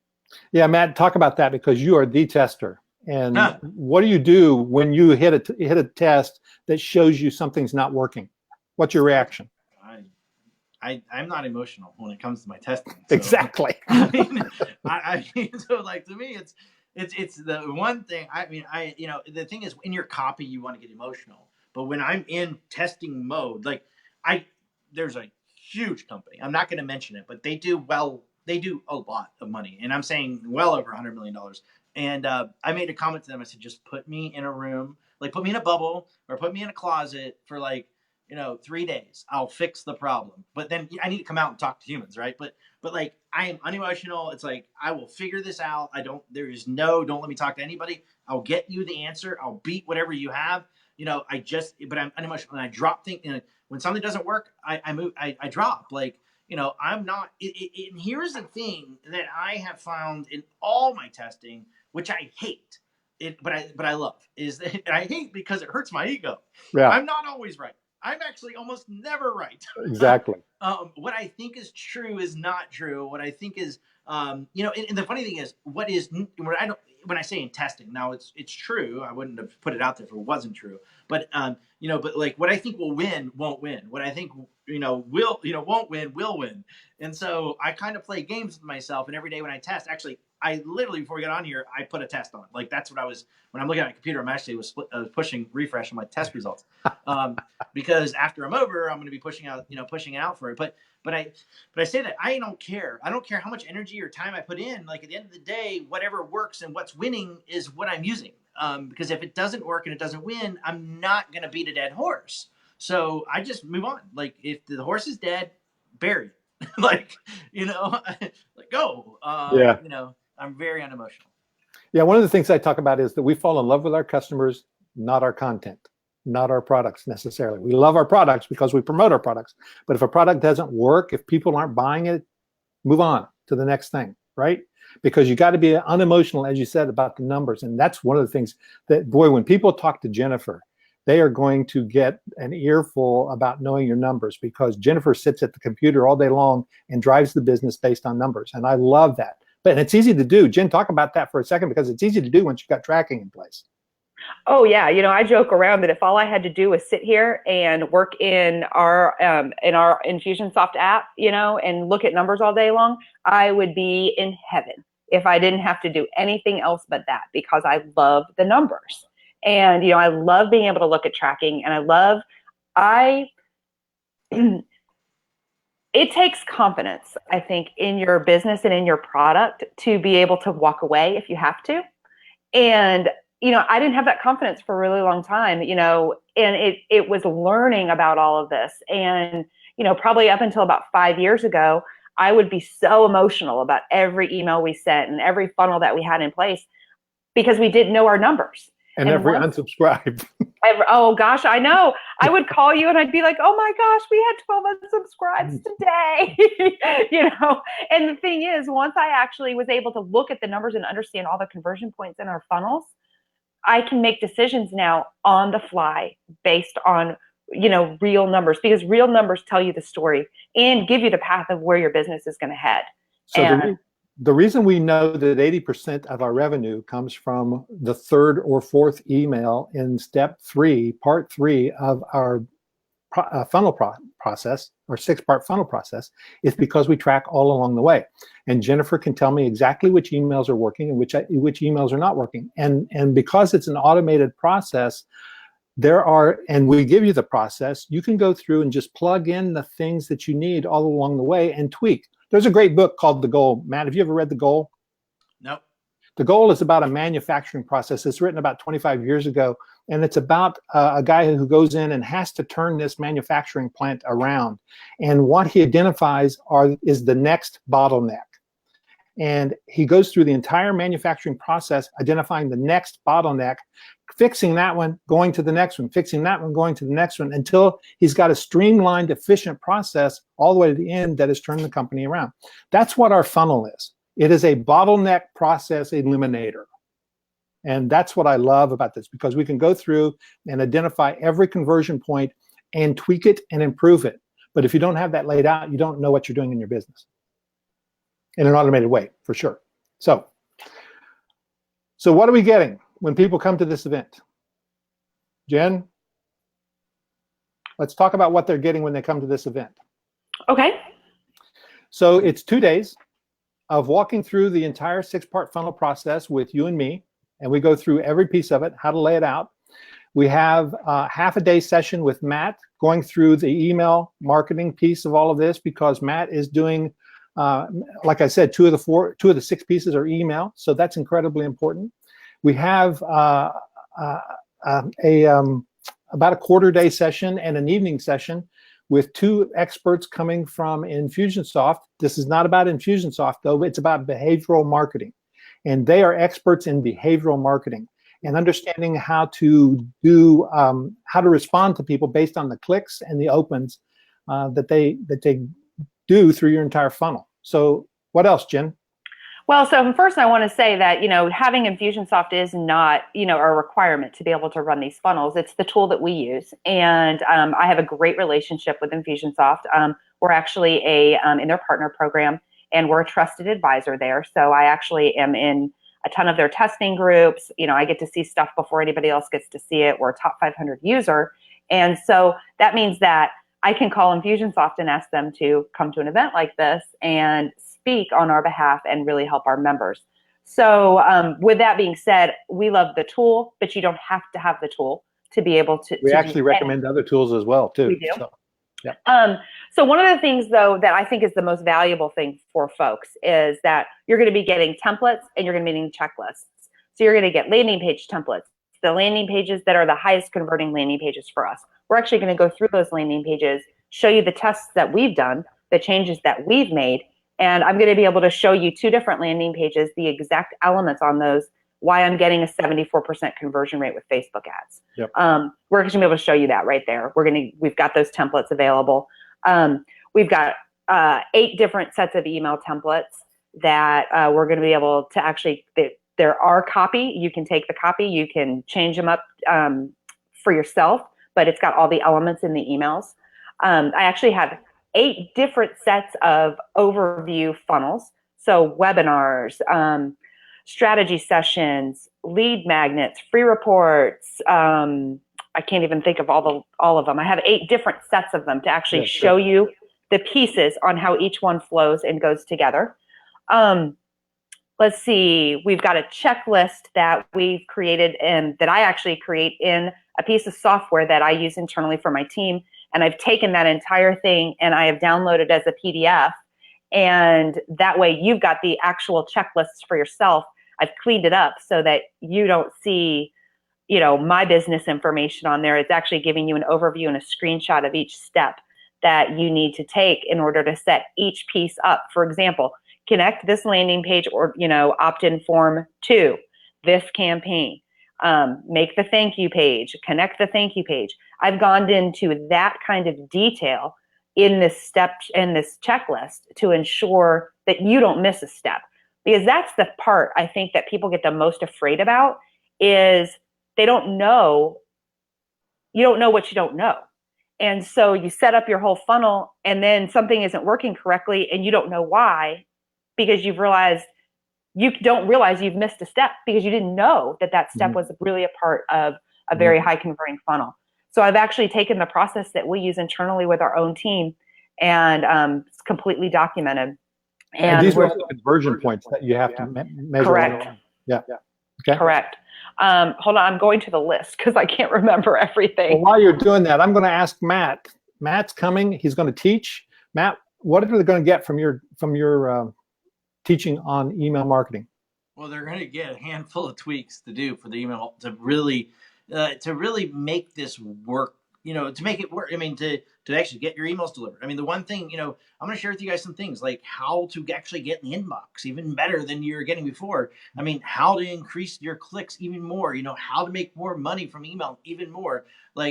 Speaker 3: Yeah,
Speaker 1: Matt, talk about that because you are the tester. And what do you do when you hit a test that shows you something's not working? What's your reaction?
Speaker 2: I'm not emotional when it comes to my testing.
Speaker 1: So, exactly.
Speaker 2: I mean, so like to me, it's the one thing. The thing is, in your copy, you want to get emotional. But when I'm in testing mode, like there's a huge company. I'm not going to mention it, but they do a lot of money. And I'm saying well over $100 million. And I made a comment to them. I said, just put me in a room, like put me in a bubble or put me in a closet for 3 days. I'll fix the problem. But then I need to come out and talk to humans, right? But like I am unemotional. It's like I will figure this out. Don't let me talk to anybody. I'll get you the answer. I'll beat whatever you have. But I'm unemotional and I drop things. When something doesn't work, I move. I drop. I'm not. And here's the thing that I have found in all my testing, which I hate, but I love, is that I hate because it hurts my ego. Yeah. I'm not always right. I'm actually almost never right.
Speaker 1: Exactly.
Speaker 2: What I think is true is not true. What I think is, and the funny thing is, when I say in testing, now it's true. I wouldn't have put it out there if it wasn't true. But but like what I think will win won't win. What I think won't win will win. And so I kind of play games with myself. And every day when I test, actually, I literally before we got on here, I put a test on. Like that's what I was when I'm looking at my computer. I was pushing refresh on my test results because after I'm over, I'm going to be pushing out for it. But I say that I don't care. I don't care how much energy or time I put in. Like at the end of the day, whatever works and what's winning is what I'm using. Because if it doesn't work and it doesn't win, I'm not going to beat a dead horse. So I just move on. Like if the horse is dead, bury it. Go. I'm very unemotional.
Speaker 1: Yeah, one of the things I talk about is that we fall in love with our customers, not our content. not our products necessarily. We love our products because we promote our products. But if a product doesn't work, if people aren't buying it, move on to the next thing, right? Because you got to be unemotional, as you said, about the numbers. And that's one of the things that, boy, when people talk to Jennifer, they are going to get an earful about knowing your numbers, because Jennifer sits at the computer all day long and drives the business based on numbers. And I love that. But it's easy to do. Jen, talk about that for a second, because it's easy to do once you've got tracking in place.
Speaker 3: Oh yeah, I joke around that if all I had to do was sit here and work in our Infusionsoft app, and look at numbers all day long, I would be in heaven if I didn't have to do anything else but that, because I love the numbers. And I love being able to look at tracking, and it takes confidence, I think, in your business and in your product to be able to walk away if you have to. And I didn't have that confidence for a really long time, and it was learning about all of this. And, probably up until about 5 years ago, I would be so emotional about every email we sent and every funnel that we had in place, because we didn't know our numbers.
Speaker 1: And every unsubscribe.
Speaker 3: Oh gosh, I know. I would call you and I'd be like, oh my gosh, we had 12 unsubscribes today. And the thing is, once I actually was able to look at the numbers and understand all the conversion points in our funnels, I can make decisions now on the fly based on, real numbers, because real numbers tell you the story and give you the path of where your business is going to head.
Speaker 1: So the reason we know that 80% of our revenue comes from the third or fourth email in step 3, part 3 of our funnel process, or 6-part funnel process, is because we track all along the way. And Jennifer can tell me exactly which emails are working and which emails are not working. And because it's an automated process, and we give you the process, you can go through and just plug in the things that you need all along the way and tweak. There's a great book called The Goal. Matt, have you ever read The Goal?
Speaker 2: Nope.
Speaker 1: The Goal is about a manufacturing process. It's written about 25 years ago, and it's about a guy who goes in and has to turn this manufacturing plant around. And what he identifies is the next bottleneck. And he goes through the entire manufacturing process, identifying the next bottleneck, fixing that one, going to the next one, fixing that one, going to the next one, until he's got a streamlined, efficient process all the way to the end that has turned the company around. That's what our funnel is. It is a bottleneck process eliminator. And that's what I love about this, because we can go through and identify every conversion point and tweak it and improve it. But if you don't have that laid out, you don't know what you're doing in your business in an automated way, for sure. So what are we getting when people come to this event? Jen, let's talk about what they're getting when they come to this event.
Speaker 3: Okay.
Speaker 1: So it's 2 days of walking through the entire 6-part funnel process with you and me, and we go through every piece of it, how to lay it out. We have a half-a-day session with Matt going through the email marketing piece of all of this, because Matt is doing, like I said, 2 of the 6 pieces are email, so that's incredibly important. We have about a quarter-day session and an evening session with 2 experts coming from Infusionsoft. This is not about Infusionsoft, though. It's about behavioral marketing. And they are experts in behavioral marketing and understanding how to respond to people based on the clicks and the opens that they do through your entire funnel. So what else, Jen?
Speaker 3: Well, so first I want to say that, having Infusionsoft is not, a requirement to be able to run these funnels. It's the tool that we use. And I have a great relationship with Infusionsoft. We're actually in their partner program, and we're a trusted advisor there. So I actually am in a ton of their testing groups. I get to see stuff before anybody else gets to see it. We're a top 500 user. And so that means that I can call Infusionsoft and ask them to come to an event like this and speak on our behalf and really help our members. So with that being said, we love the tool, but you don't have to have the tool to be able to.
Speaker 1: We actually recommend other tools as well, too.
Speaker 3: We do.
Speaker 1: So, yeah.
Speaker 3: So one of the things, though, that I think is the most valuable thing for folks is that you're going to be getting templates and you're going to be getting checklists. So you're going to get landing page templates, the landing pages that are the highest converting landing pages for us. We're actually going to go through those landing pages, show you the tests that we've done, the changes that we've made, and I'm going to be able to show you 2 different landing pages, the exact elements on those why I'm getting a 74% conversion rate with Facebook ads.
Speaker 1: Yep.
Speaker 3: We're going to be able to show you that right there. We've got those templates available. We've got 8 different sets of email templates that we're going to be able to actually, there are copy. You can take the copy, you can change them up for yourself, but it's got all the elements in the emails. I actually have 8 different sets of overview funnels. So webinars, strategy sessions, lead magnets, free reports. I can't even think of all of them. I have 8 different sets of them to actually show you the pieces on how each one flows and goes together. Let's see, we've got a checklist that we've created and that I actually create in a piece of software that I use internally for my team. And I've taken that entire thing and I have downloaded as a PDF. And that way you've got the actual checklists for yourself. I've cleaned it up so that you don't see, my business information on there. It's actually giving you an overview and a screenshot of each step that you need to take in order to set each piece up. For example, connect this landing page or, opt-in form to this campaign. Make the thank you page, connect the thank you page. I've gone into that kind of detail in this checklist to ensure that you don't miss a step. Because that's the part I think that people get the most afraid about is you don't know what you don't know. And so you set up your whole funnel and then something isn't working correctly and you don't know why, because you don't realize you've missed a step because you didn't know that step was really a part of a very high converting funnel. So I've actually taken the process that we use internally with our own team and it's completely documented.
Speaker 1: And these are the conversion points that you have to measure.
Speaker 3: Correct.
Speaker 1: Yeah. Okay.
Speaker 3: Correct. Hold on, I'm going to the list because I can't remember everything.
Speaker 1: Well, while you're doing that, I'm going to ask Matt. Matt's coming. He's going to teach. Matt, what are they going to get from your teaching on email marketing?
Speaker 2: Well, they're going to get a handful of tweaks to do for the email to really make this work. To make it work. I mean, to actually get your emails delivered. I mean, the one thing, I'm going to share with you guys some things like how to actually get in the inbox even better than you were getting before. I mean, how to increase your clicks even more, how to make more money from email even more.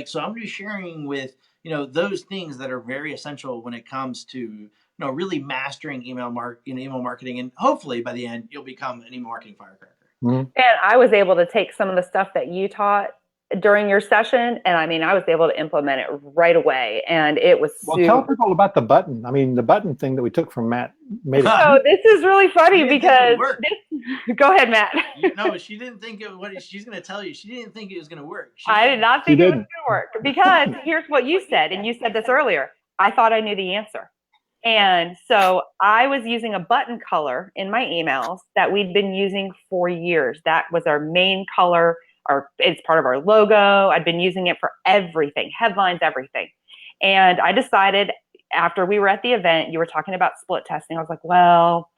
Speaker 2: So I'm going to be sharing with, those things that are very essential when it comes to, really mastering email marketing. And hopefully by the end, you'll become an email marketing firecracker.
Speaker 3: And I was able to take some of the stuff that you taught during your session, and I was able to implement it right away, and it was super.
Speaker 1: Well, tell people about the button. I mean, the button thing that we took from Matt made it.
Speaker 3: So this is really funny because go ahead, Matt.
Speaker 2: No, she didn't think it. What she's going to tell you, she didn't think it was going to work.
Speaker 3: I did not think it was going to work because here's what you said, and you said this earlier. I thought I knew the answer, and so I was using a button color in my emails that we'd been using for years. That was our main color. It's part of our logo. I'd been using it for everything, headlines, everything. And I decided after we were at the event, you were talking about split testing. I was like, well,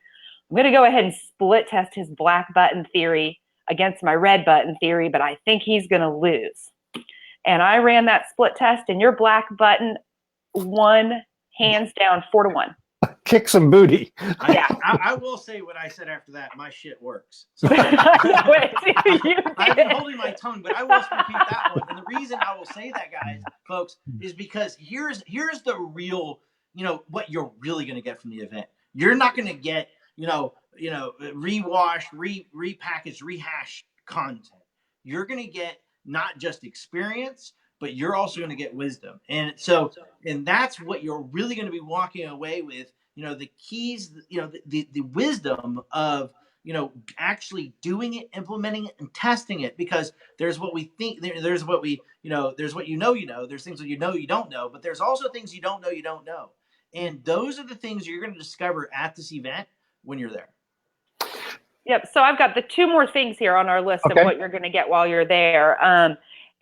Speaker 3: I'm going to go ahead and split test his black button theory against my red button theory, but I think he's going to lose. And I ran that split test and your black button won hands down 4-1.
Speaker 1: Kick some booty.
Speaker 2: I will say what I said after that. My shit works. So,
Speaker 3: I've
Speaker 2: been holding my tongue, but I will repeat that one. And the reason I will say that, guys, folks, is because here's the real, what you're really going to get from the event. You're not going to get, rewash, repackaged, rehashed content. You're going to get not just experience, but you're also going to get wisdom. And that's what you're really going to be walking away with, the keys, the wisdom of, actually doing it, implementing it, and testing it, because there's what we think, there's what we, there's what there's things that you don't know, but there's also things you don't know. And those are the things you're going to discover at this event when you're there.
Speaker 3: Yep. So I've got the 2 more things here on our list of what you're going to get while you're there.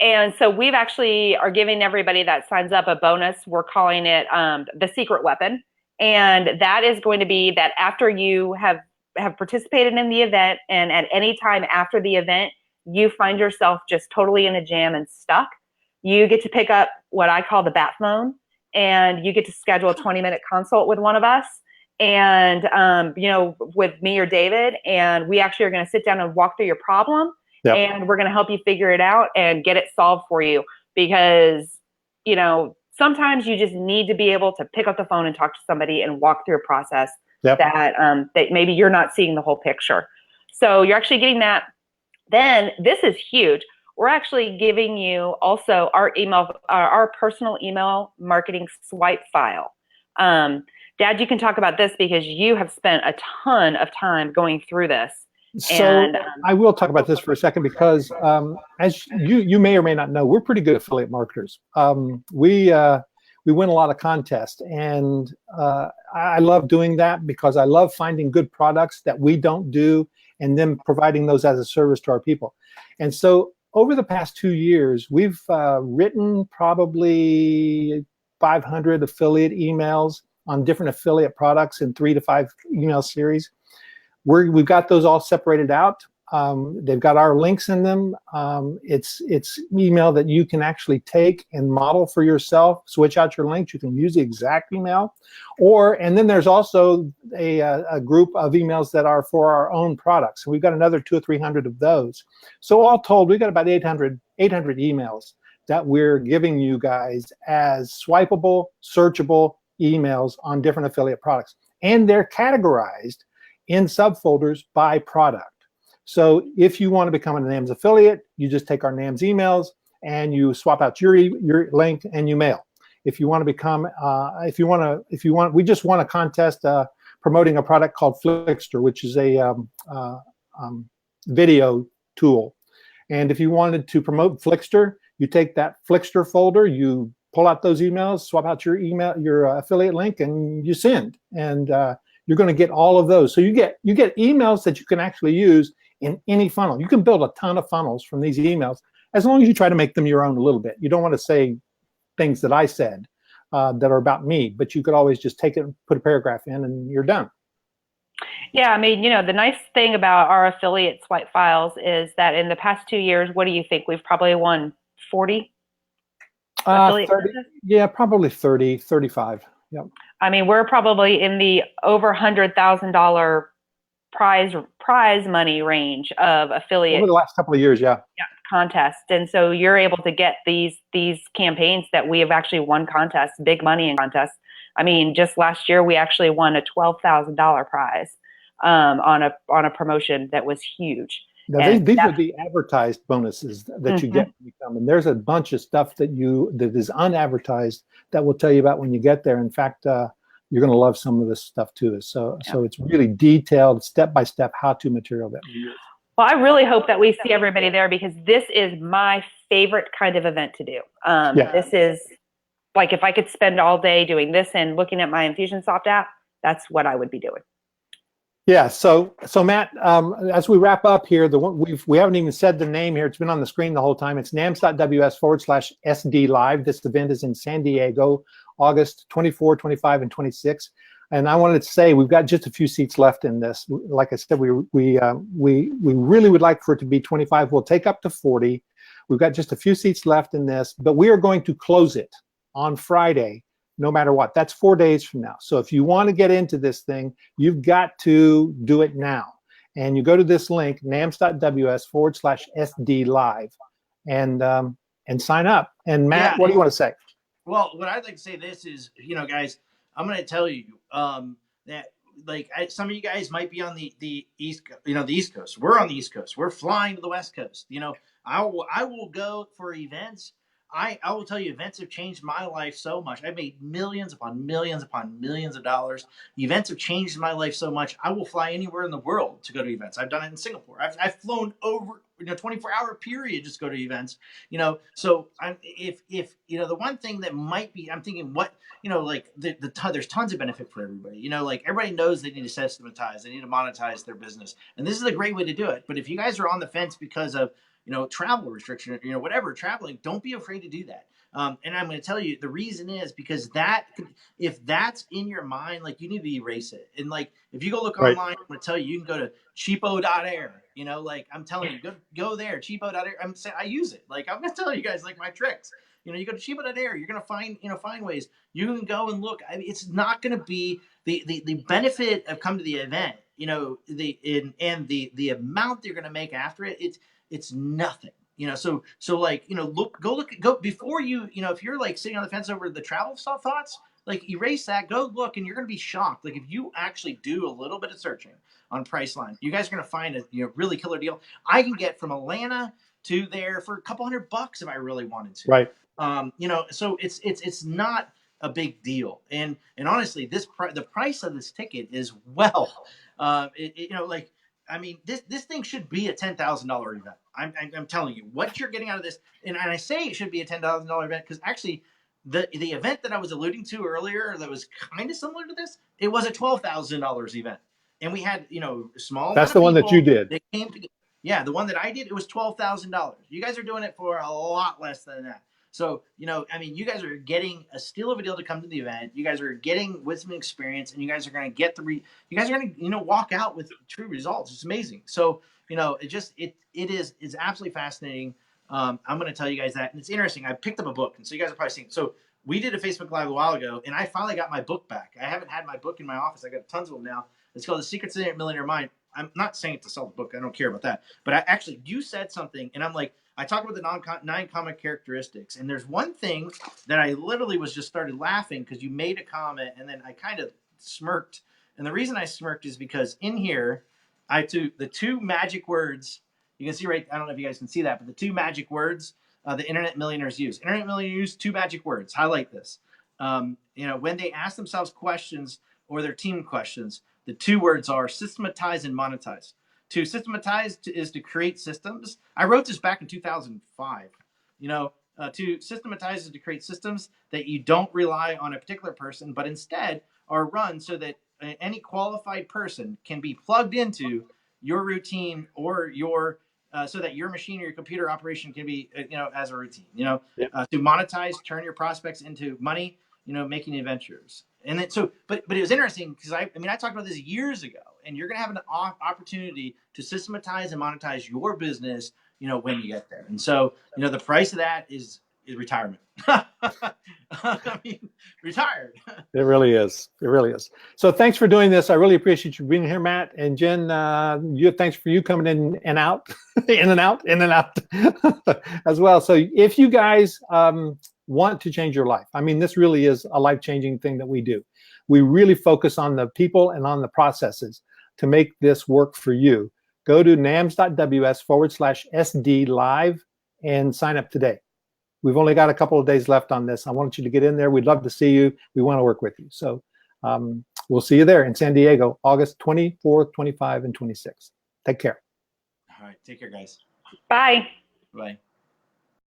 Speaker 3: And so we've actually are giving everybody that signs up a bonus. We're calling it the secret weapon. And that is going to be that after you have participated in the event and at any time after the event, you find yourself just totally in a jam and stuck, you get to pick up what I call the bat phone, and you get to schedule a 20-minute consult with one of us. and with me or David, and we actually are going to sit down and walk through your problem,
Speaker 1: Yep.
Speaker 3: and we're going to help you figure it out and get it solved for you. Because sometimes you just need to be able to pick up the phone and talk to somebody and walk through a process that maybe you're not seeing the whole picture. So you're actually getting that. Then this is huge. We're actually giving you also our personal email marketing swipe file. Dad, you can talk about this because you have spent a ton of time going through this.
Speaker 1: So I will talk about this for a second because as you may or may not know, we're pretty good affiliate marketers. We win a lot of contests, and I love doing that because I love finding good products that we don't do and then providing those as a service to our people. And so over the past 2 years, we've written probably 500 affiliate emails on different affiliate products in 3 to 5 email series. We've got those all separated out. They've got our links in them. It's email that you can actually take and model for yourself, switch out your links. You can use the exact email. And then there's also a group of emails that are for our own products. So we've got another 200 or 300 of those. So all told, we've got about 800 emails that we're giving you guys as swipeable, searchable emails on different affiliate products. And they're categorized in subfolders by product. So if you want to become a NAMS affiliate, you just take our NAMS emails and you swap out your link and you mail. If you want to become, we just won a contest promoting a product called Flickster, which is a video tool. And if you wanted to promote Flickster, you take that Flickster folder, you pull out those emails, swap out your email, your affiliate link, and you send. And you're going to get all of those. So you get emails that you can actually use in any funnel. You can build a ton of funnels from these emails as long as you try to make them your own a little bit. You don't want to say things that I said that are about me, but you could always just take it and put a paragraph in and you're done.
Speaker 3: Yeah, I mean, the nice thing about our affiliate swipe files is that in the past 2 years, what do you think? We've probably won 40?
Speaker 1: 30, yeah, probably 30, 35. Yep.
Speaker 3: I mean, we're probably in the over $100,000 prize money range of affiliate
Speaker 1: over the last couple of years, yeah,
Speaker 3: contests. And so you're able to get these campaigns that we have actually won contests, big money in contests. I mean, just last year we actually won a $12,000 prize on a promotion that was huge.
Speaker 1: Now, these are the advertised bonuses that you get when you come. And there's a bunch of stuff that is unadvertised that we'll tell you about when you get there. In fact, you're going to love some of this stuff too. So it's really detailed, step-by-step how-to material that we use.
Speaker 3: Well, I really hope that we see everybody there because this is my favorite kind of event to do. This is like if I could spend all day doing this and looking at my Infusionsoft app, that's what I would be doing.
Speaker 1: Yeah, so Matt, as we wrap up here, we haven't even said the name here. It's been on the screen the whole time. It's NAMS.ws/SD Live. This event is in San Diego, August 24, 25, and 26. And I wanted to say we've got just a few seats left in this. Like I said, we really would like for it to be 25. We'll take up to 40. We've got just a few seats left in this, but we are going to close it on Friday, no matter what. That's 4 days from now. So if you want to get into this thing, you've got to do it now. And you go to this link, nams.ws/SD Live, and sign up. And Matt, what do you want to say?
Speaker 2: Well, what I'd like to say this is, guys, I'm going to tell you that some of you guys might be on the East, the East Coast. We're on the East Coast. We're flying to the West Coast. I will go for events. I will tell you, events have changed my life so much. I've made millions upon millions upon millions of dollars. Events have changed my life so much. I will fly anywhere in the world to go to events. I've done it in Singapore. I've flown over 24-hour period just to go to events. So if the one thing that might be, I'm thinking there's tons of benefit for everybody. Everybody knows they need to systematize, they need to monetize their business, and this is a great way to do it. But if you guys are on the fence because of travel restriction, whatever, traveling, don't be afraid to do that. And I'm going to tell you, the reason is because if that's in your mind, you need to erase it. And if you go look online, I'm going to tell you, you can go to cheapo.air, I'm telling you, go there, cheapo.air. I use it. I'm going to tell you guys, my tricks. You go to Chiba.air, you're going to find ways. You can go and look. I mean, it's not going to be the benefit of come to the event, the amount you're going to make after it. It's nothing. So like, go before if you're like sitting on the fence over the travel thoughts, like erase that, go look, and you're going to be shocked. Like if you actually do a little bit of searching on Priceline, you guys are going to find a really killer deal. I can get from Atlanta to there for a couple $100 if I really wanted to.
Speaker 1: Right.
Speaker 2: So it's not a big deal. And honestly, the price of this ticket is this thing should be a $10,000 event. I'm telling you what you're getting out of this. And I say it should be a $10,000 event because actually the event that I was alluding to earlier that was kind of similar to this, it was a $12,000 event. And we had, small.
Speaker 1: That's the one that you did.
Speaker 2: They came together. Yeah, the one that I did, it was $12,000. You guys are doing it for a lot less than that. So, you guys are getting a steal of a deal to come to the event. You guys are getting wisdom and experience, and you guys are going to get you guys are going to, walk out with true results. It's amazing. So, it's absolutely fascinating. I'm going to tell you guys that. And it's interesting. I picked up a book, and so you guys are probably seeing. So we did a Facebook Live a while ago, and I finally got my book back. I haven't had my book in my office. I got tons of them now. It's called The Secrets of the Millionaire Mind. I'm not saying it to sell the book. I don't care about that. But you said something, and I'm like, I talked about the 9 common characteristics. And there's one thing that I literally was just started laughing because you made a comment, and then I kind of smirked. And the reason I smirked is because in here, the 2 magic words, you can see right, I don't know if you guys can see that, but the 2 magic words the internet millionaires use. Internet millionaires use 2 magic words. Highlight this. When they ask themselves questions or their team questions, the 2 words are systematize and monetize. To systematize is to create systems. I wrote this back in 2005. To systematize is to create systems that you don't rely on a particular person, but instead are run so that any qualified person can be plugged into your routine or so that your machine or your computer operation can be, as a routine. To monetize, turn your prospects into money. Making adventures. And then but it was interesting because I talked about this years ago, and you're going to have an opportunity to systematize and monetize your business, when you get there. And so, the price of that is retirement. Retired.
Speaker 1: It really is. It really is. So thanks for doing this. I really appreciate you being here, Matt. And Jen, thanks for you coming in and out, in and out as well. So if you guys want to change your life, this really is a life-changing thing that we do. We really focus on the people and on the processes to make this work for you. Go to nams.ws/SD live and sign up today. We've only got a couple of days left on this. I want you to get in there. We'd love to see you. We want to work with you. So we'll see you there in San Diego, August 24th, 25, and 26. Take care.
Speaker 2: All right. Take care, guys.
Speaker 3: Bye.
Speaker 2: Bye.